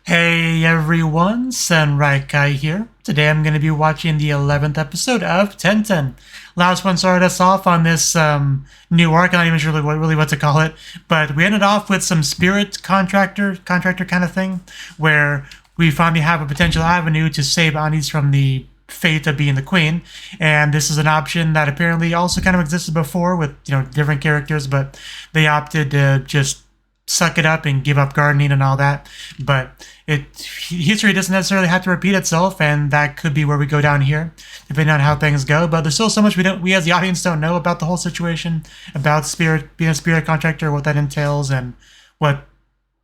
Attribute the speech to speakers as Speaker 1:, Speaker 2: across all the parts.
Speaker 1: Hey everyone, Senraikai here. Today I'm going to be watching the 11th episode of Tenten. Last one started us off on this new arc, I'm not even sure really what to call it, but we ended off with some spirit contractor kind of thing, where we finally have a potential avenue to save Anis from the fate of being the queen, and this is an option that apparently also kind of existed before with different characters, but they opted to just suck it up and give up gardening and all that. But history doesn't necessarily have to repeat itself, and that could be where we go down here, depending on how things go. But there's still so much we as the audience don't know about the whole situation, about being a spirit contractor, what that entails, and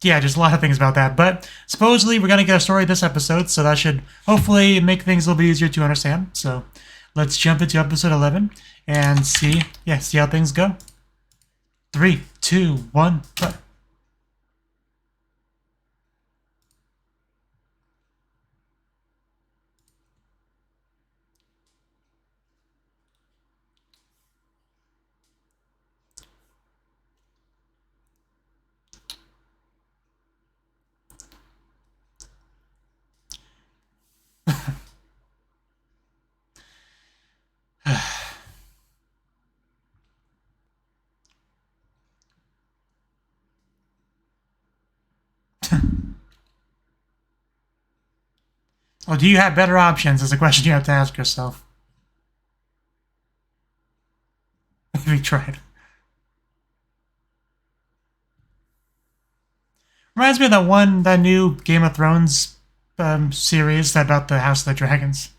Speaker 1: just a lot of things about that. But supposedly we're gonna get a story this episode, so that should hopefully make things a little bit easier to understand. So let's jump into episode 11 and see how things go. 3, 2, 1, play. Well, do you have better options? Is a question you have to ask yourself. Have you tried? Reminds me of that new Game of Thrones series about the House of the Dragons.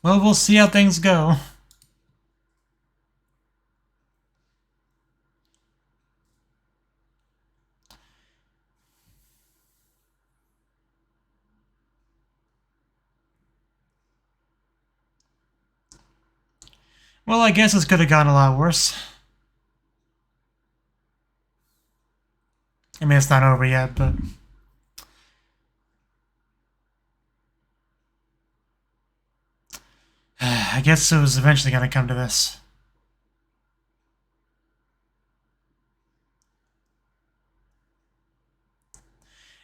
Speaker 1: Well, we'll see how things go. Well, I guess this could have gone a lot worse. I mean, it's not over yet, but... I guess it was eventually going to come to this.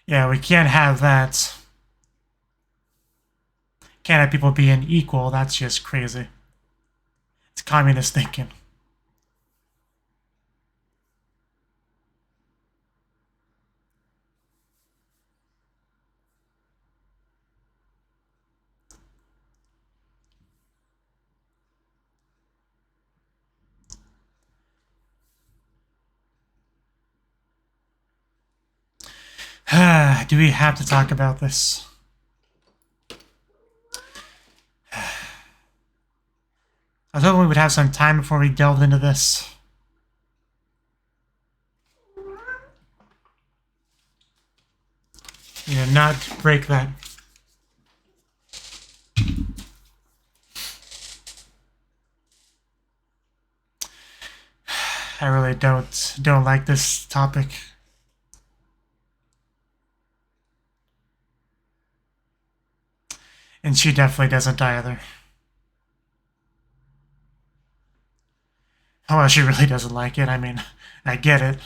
Speaker 1: Yeah, we can't have that. Can't have people being equal. That's just crazy. It's communist thinking. Do we have to talk about this? I was hoping we would have some time before we delved into this. Not break that. I really don't like this topic. And she definitely doesn't either. Oh, well, she really doesn't like it. I mean, I get it.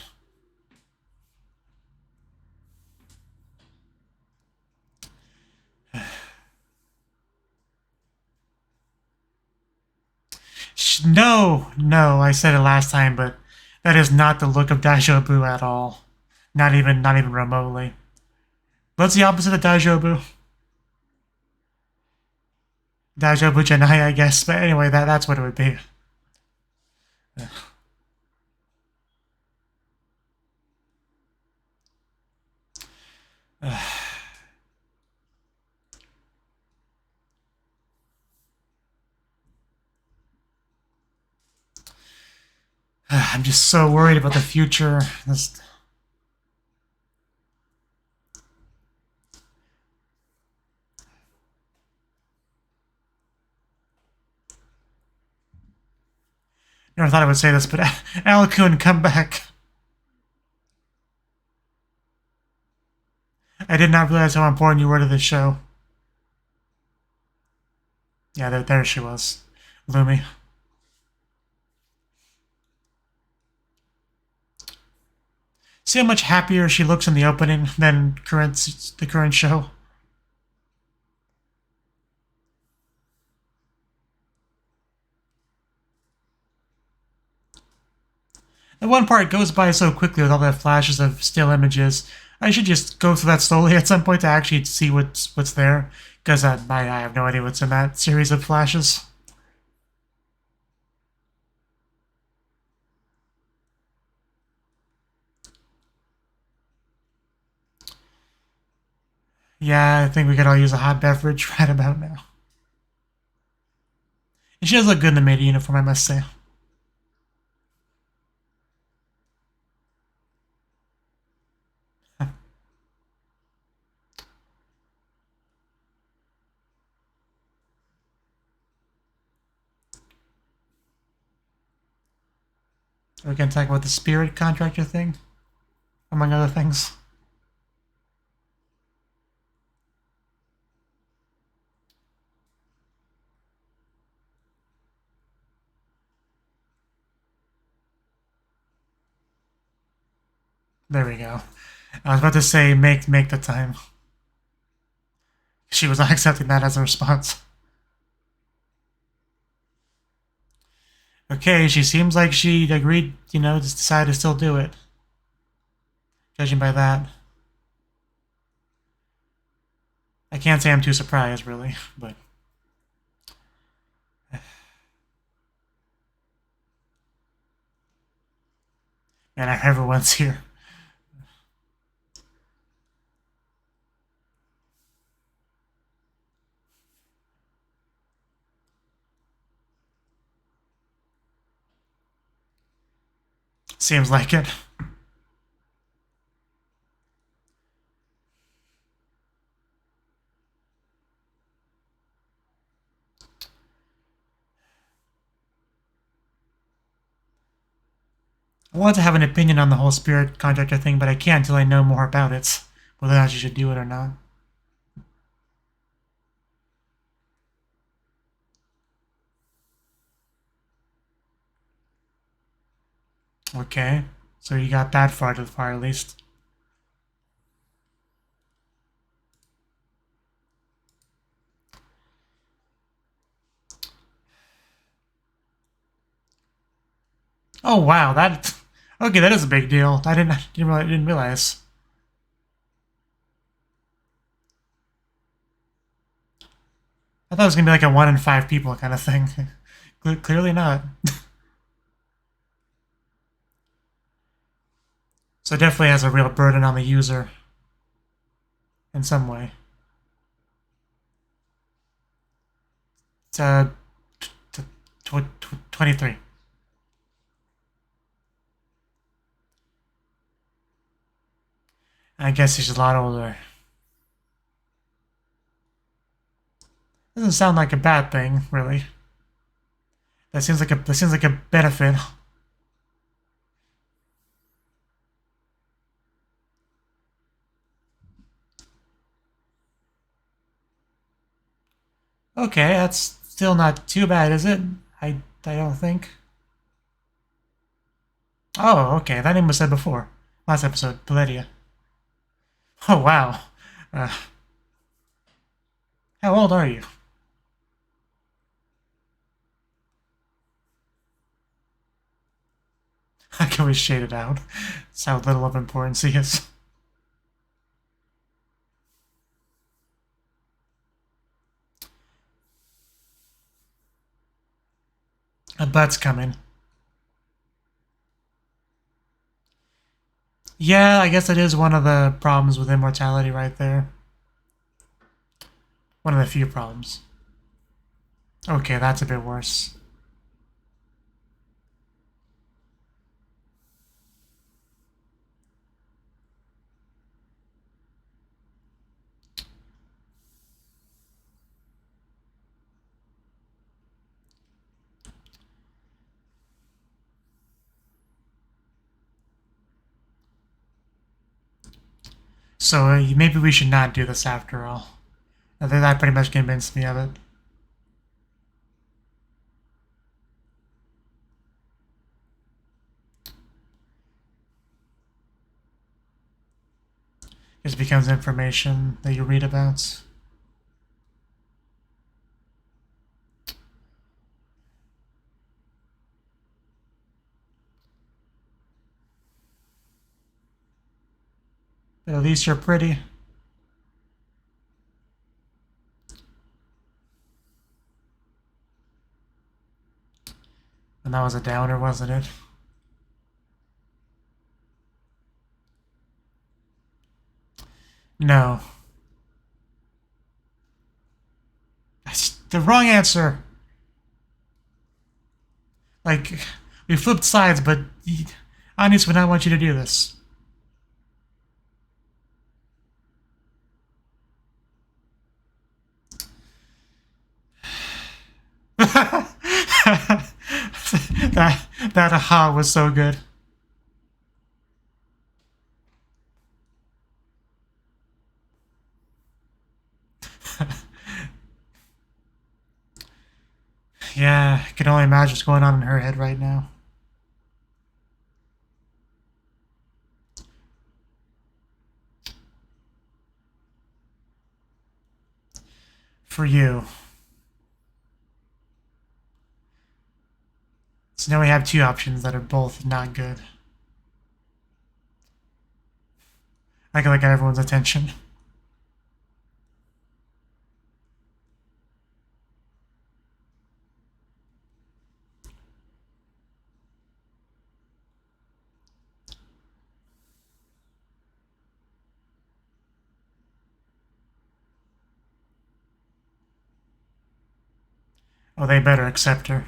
Speaker 1: No, I said it last time, but that is not the look of Daijobu at all. Not even remotely. What's the opposite of Daijobu? Daijobu Janai, I guess. But anyway, that's what it would be. I'm just so worried about the future. Never thought I would say this, but Alakun, come back. I did not realize how important you were to this show. Yeah, there she was. Lumi. See how much happier she looks in the opening than the current show? The one part goes by so quickly with all the flashes of still images. I should just go through that slowly at some point to actually see what's there, because I have no idea what's in that series of flashes. Yeah, I think we could all use a hot beverage right about now. And she does look good in the maid uniform, I must say. Are we going to talk about the spirit contractor thing, among other things? There we go. I was about to say make the time. She was not accepting that as a response. Okay, she seems like she agreed, just decided to still do it. Judging by that. I can't say I'm too surprised, really, but... And everyone's here. Seems like it. I want to have an opinion on the whole spirit contractor thing, but I can't until I know more about it. Whether or not you should do it or not. Okay. So you got that far to the far at least. Oh wow, that okay, that is a big deal. I didn't realize. I thought it was gonna be like a 1 in 5 people kind of thing. Clearly not. So it definitely has a real burden on the user in some way. It's 23. I guess he's a lot older. Doesn't sound like a bad thing, really. That seems like a benefit. Okay, that's still not too bad, is it? I don't think. Oh, okay, that name was said before. Last episode, Paledia. Oh, wow. Uh, how old are you? I can always shade it out. That's how little of importance he is. A butt's coming. Yeah, I guess that is one of the problems with immortality right there. One of the few problems. Okay, that's a bit worse. So maybe we should not do this after all. I think that pretty much convinced me of it. Just becomes information that you read about. But at least you're pretty. And that was a downer, wasn't it? No. That's the wrong answer. Like, we flipped sides, but Anis would not want you to do this. that aha was so good. Yeah, I can only imagine what's going on in her head right now. For you. So now we have two options that are both not good. I got everyone's attention. Oh, they better accept her.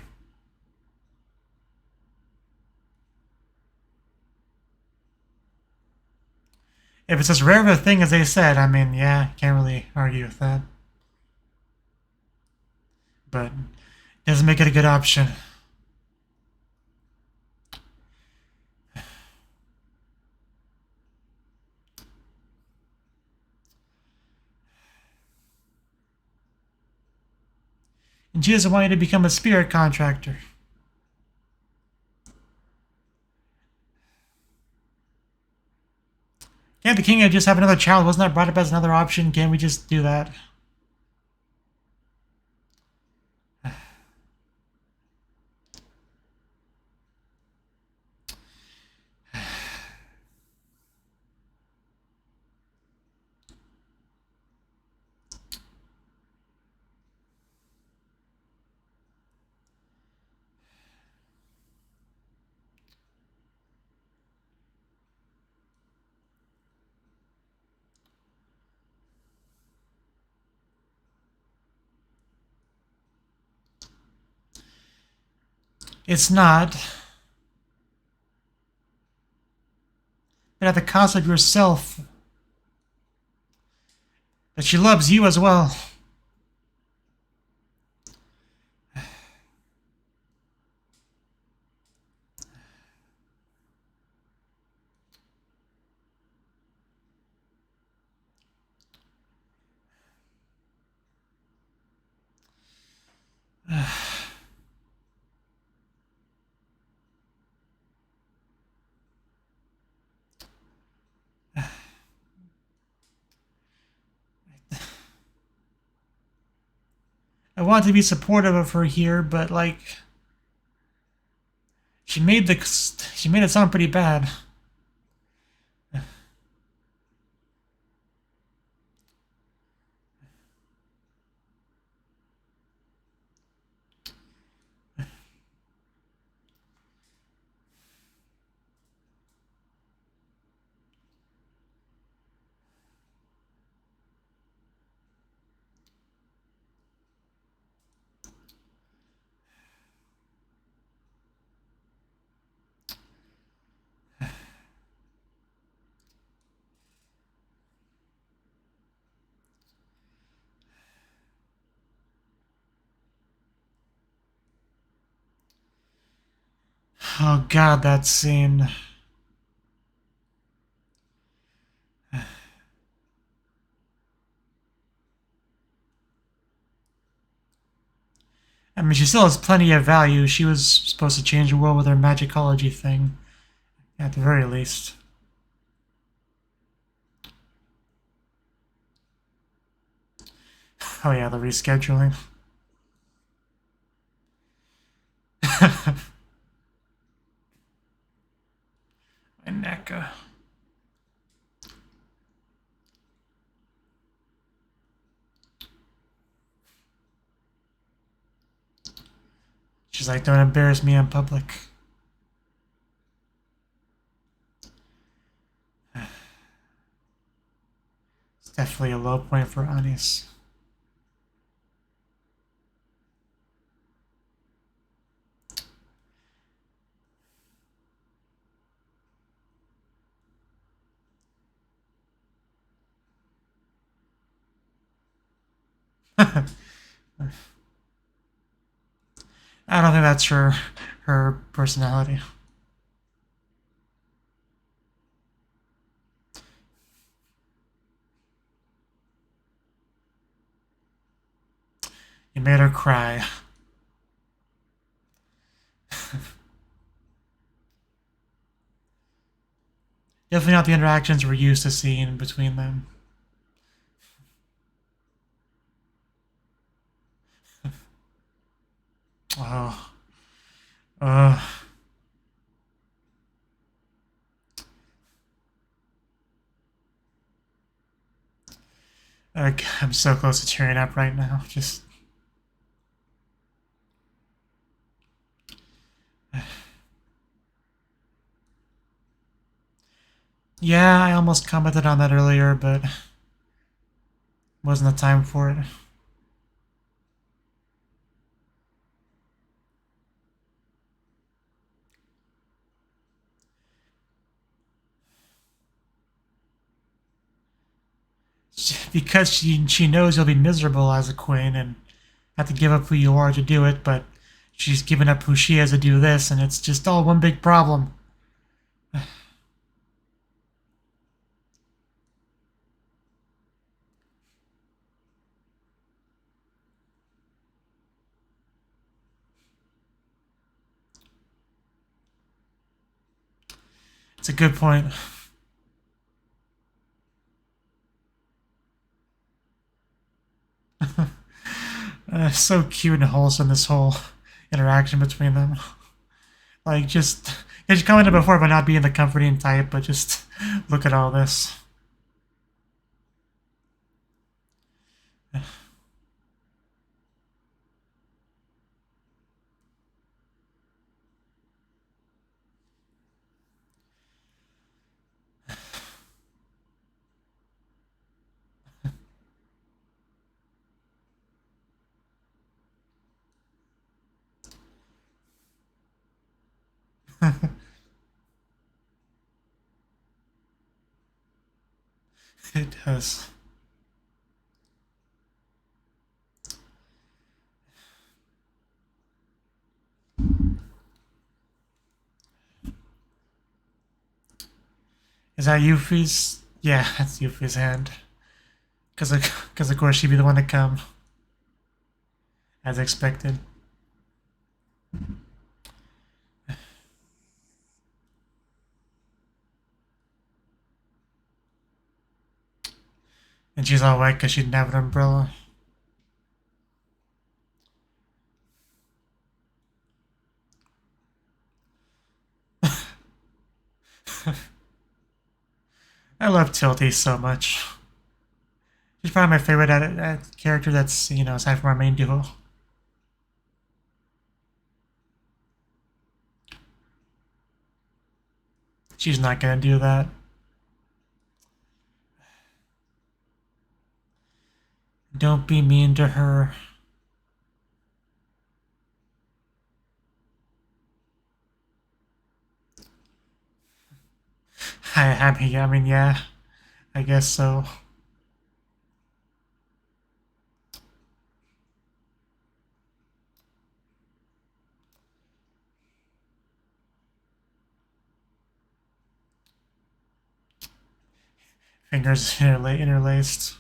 Speaker 1: If it's as rare of a thing as they said, I mean, yeah, can't really argue with that. But it doesn't make it a good option. And she doesn't want you to become a spirit contractor. Can't the king just have another child? Wasn't that brought up as another option? Can't we just do that? It's not. But at the cost of yourself. But she loves you as well. I want to be supportive of her here, but like she made it sound pretty bad. Oh god, that scene. I mean, she still has plenty of value. She was supposed to change the world with her magicology thing, at the very least. Oh yeah, the rescheduling. My neck. She's like, don't embarrass me in public. It's definitely a low point for Anis. I don't think that's her personality. You made her cry. Definitely not the interactions we're used to seeing between them. Oh. I'm so close to tearing up right now. Just. Yeah, I almost commented on that earlier, but wasn't the time for it. Because she knows you'll be miserable as a queen and have to give up who you are to do it, but she's given up who she is to do this, and it's just all one big problem. It's a good point. So cute and wholesome, this whole interaction between them. Like, just. She commented before about not being the comforting type, but just look at all this. It does. Is that Yuffie's? Yeah, that's Yuffie's hand. Because of course she'd be the one to come. As expected. And she's all white because she didn't have an umbrella. I love Tilty so much. She's probably my favorite character that's, aside from our main duo. She's not gonna do that. Don't be mean to her. I mean, yeah. I guess so. Fingers interlaced.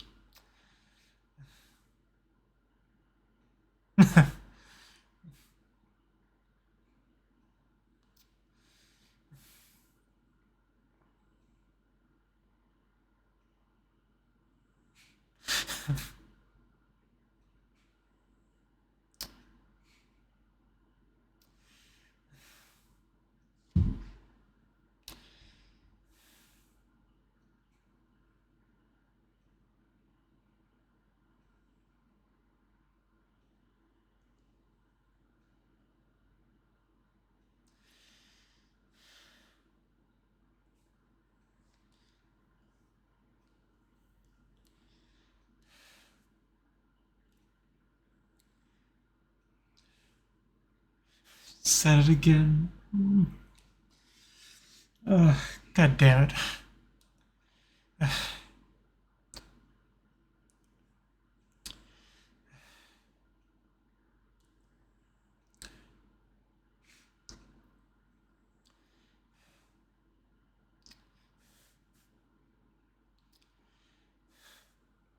Speaker 1: Said it again. God damn it.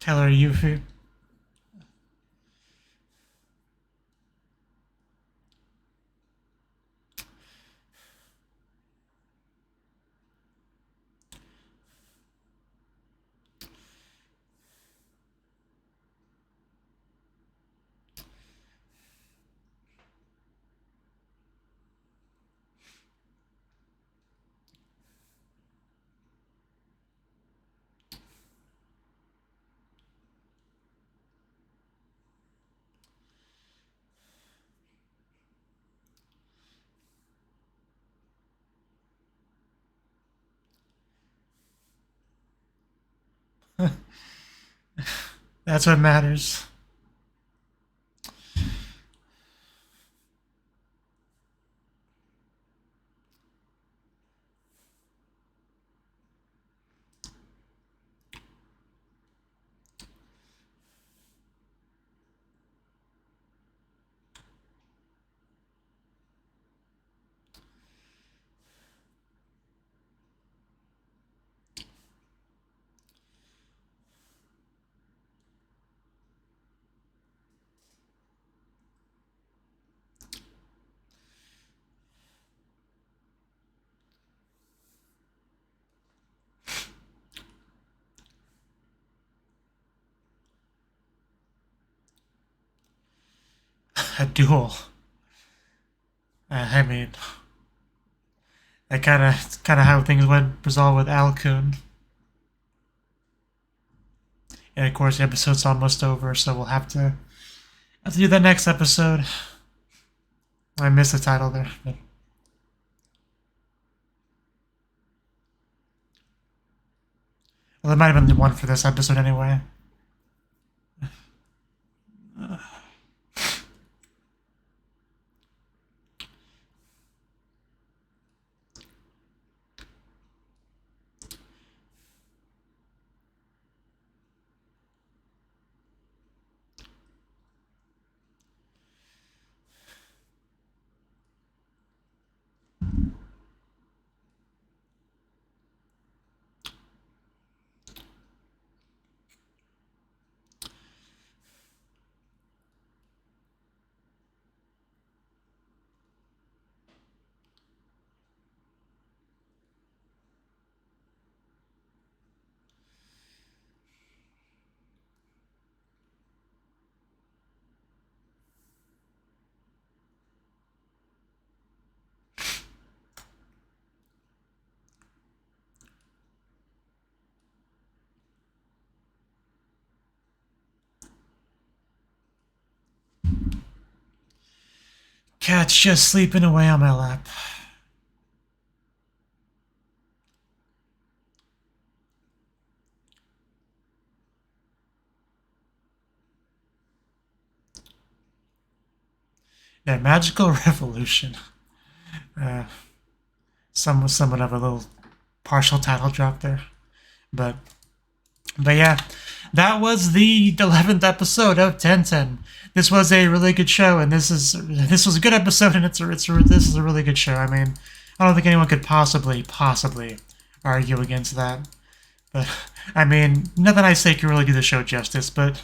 Speaker 1: Tell her Yuffie. That's what matters. A duel. I mean, that kind of how things went resolved with Alkun. And of course, the episode's almost over, so we'll have to do that next episode. I missed the title there. But. Well, it might have been the one for this episode anyway. Cat's just sleeping away on my lap. Yeah, Magical Revolution. Somewhat of a little partial title drop there. But yeah, that was the 11th episode of Tenten. This was a really good show, and this was a good episode, and this is a really good show. I mean, I don't think anyone could possibly argue against that. But I mean, nothing I say can really do the show justice. But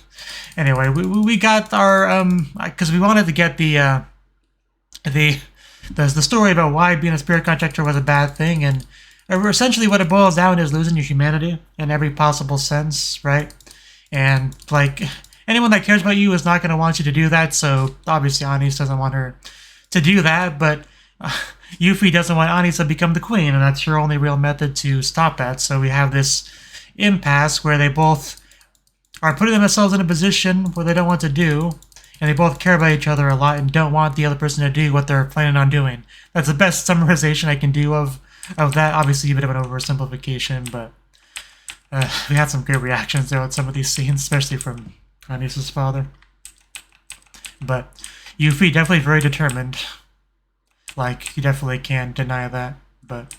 Speaker 1: anyway, we got our because we wanted to get the story about why being a spirit contractor was a bad thing, and essentially what it boils down is losing your humanity in every possible sense, right? And like anyone that cares about you is not going to want you to do that. So obviously Anis doesn't want her to do that, but Yuffie doesn't want Anis to become the queen, and that's her only real method to stop that. So we have this impasse where they both are putting themselves in a position where they don't want to do, and they both care about each other a lot and don't want the other person to do what they're planning on doing. That's the best summarization I can do of that. Obviously a bit of an oversimplification, but we had some good reactions there with some of these scenes, especially from Anis's father. But Yuffie definitely very determined. Like, you definitely can't deny that. But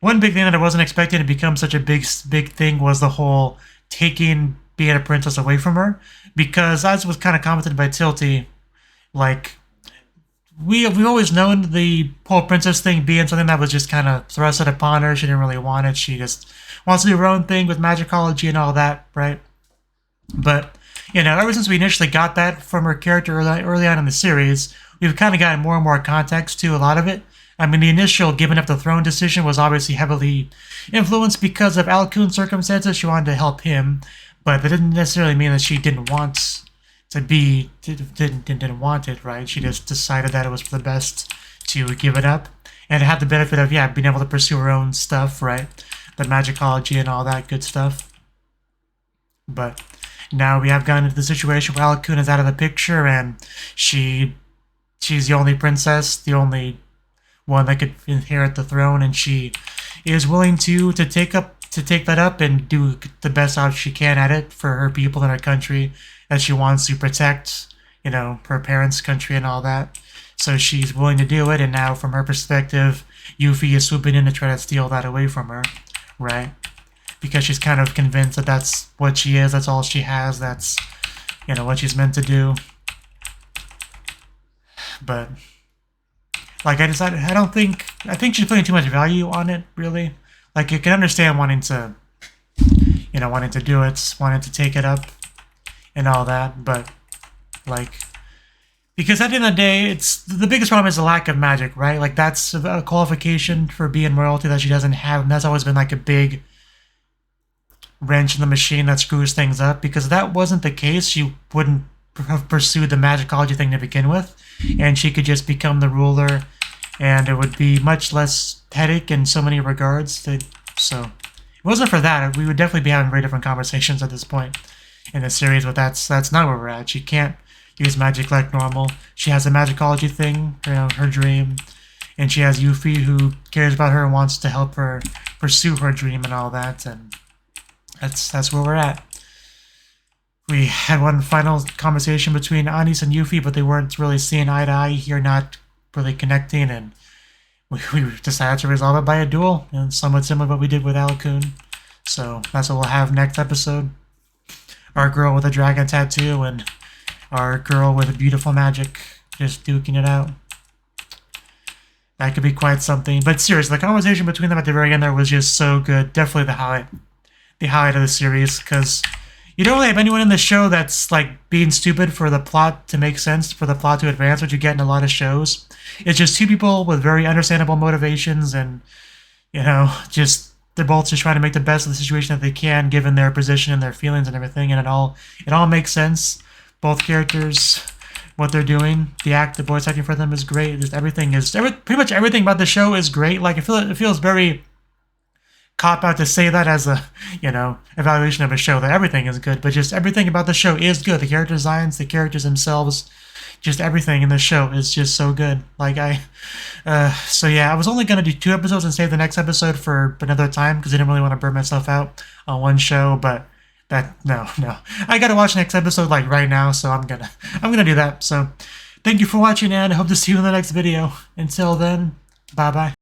Speaker 1: one big thing that I wasn't expecting to become such a big thing was the whole taking being a princess away from her. Because as was kind of commented by Tilty, like, we've always known the whole princess thing being something that was just kind of thrusted upon her. She didn't really want it. She just wants to do her own thing with magicology and all that, right? But, you know, ever since we initially got that from her character early on in the series, we've kind of gotten more and more context to a lot of it. I mean, the initial giving up the throne decision was obviously heavily influenced because of Alcuin's circumstances. She wanted to help him, but that didn't necessarily mean that she didn't want to be, didn't want it, right? She just decided that it was for the best to give it up. And it had the benefit of, being able to pursue her own stuff, right? The magicology and all that good stuff. But now we have gotten into the situation where Alcuin is out of the picture, and she's the only princess, the only one that could inherit the throne, and she is willing to take that up and do the best out she can at it for her people and her country that she wants to protect, you know, her parents' country and all that. So she's willing to do it, and now from her perspective, Yuffie is swooping in to try to steal that away from her, right? Because she's kind of convinced that that's what she is, that's all she has, that's, you know, what she's meant to do. But, like, I think she's putting too much value on it, really. Like, you can understand wanting to do it, wanting to take it up, and all that, but, like, because at the end of the day, it's the biggest problem is the lack of magic, right? Like, that's a qualification for being royalty that she doesn't have, and that's always been, like, a big wrench in the machine that screws things up, because if that wasn't the case, she wouldn't have pursued the magicology thing to begin with, and she could just become the ruler, and it would be much less headache in so many regards. So, if it wasn't for that, we would definitely be having very different conversations at this point in the series, but that's not where we're at. She can't use magic like normal. She has a magicology thing, you know, her dream, and she has Yuffie who cares about her and wants to help her pursue her dream and all that, and that's where we're at. We had one final conversation between Anis and Yuffie, but they weren't really seeing eye to eye here, not really connecting, and we decided to resolve it by a duel, and somewhat similar to what we did with Alcuin. So that's what we'll have next episode. Our girl with a dragon tattoo and our girl with a beautiful magic just duking it out. That could be quite something. But seriously, the conversation between them at the very end there was just so good. Definitely the highlight of the series, because you don't really have anyone in the show that's like being stupid for the plot to make sense, for the plot to advance, which you get in a lot of shows. It's just two people with very understandable motivations, and, you know, just they're both just trying to make the best of the situation that they can, given their position and their feelings and everything, and it all makes sense. Both characters, what they're doing, the voice acting for them is great. Just pretty much everything about the show is great. Like, it feels very cop out to say that as a, you know, evaluation of a show, that everything is good, but just everything about the show is good. The character designs, the characters themselves, just everything in the show is just so good. Like, so yeah, I was only going to do 2 episodes and save the next episode for another time, because I didn't really want to burn myself out on one show, but no. I gotta watch the next episode, like, right now, so I'm gonna do that. So, thank you for watching, and I hope to see you in the next video. Until then, bye-bye.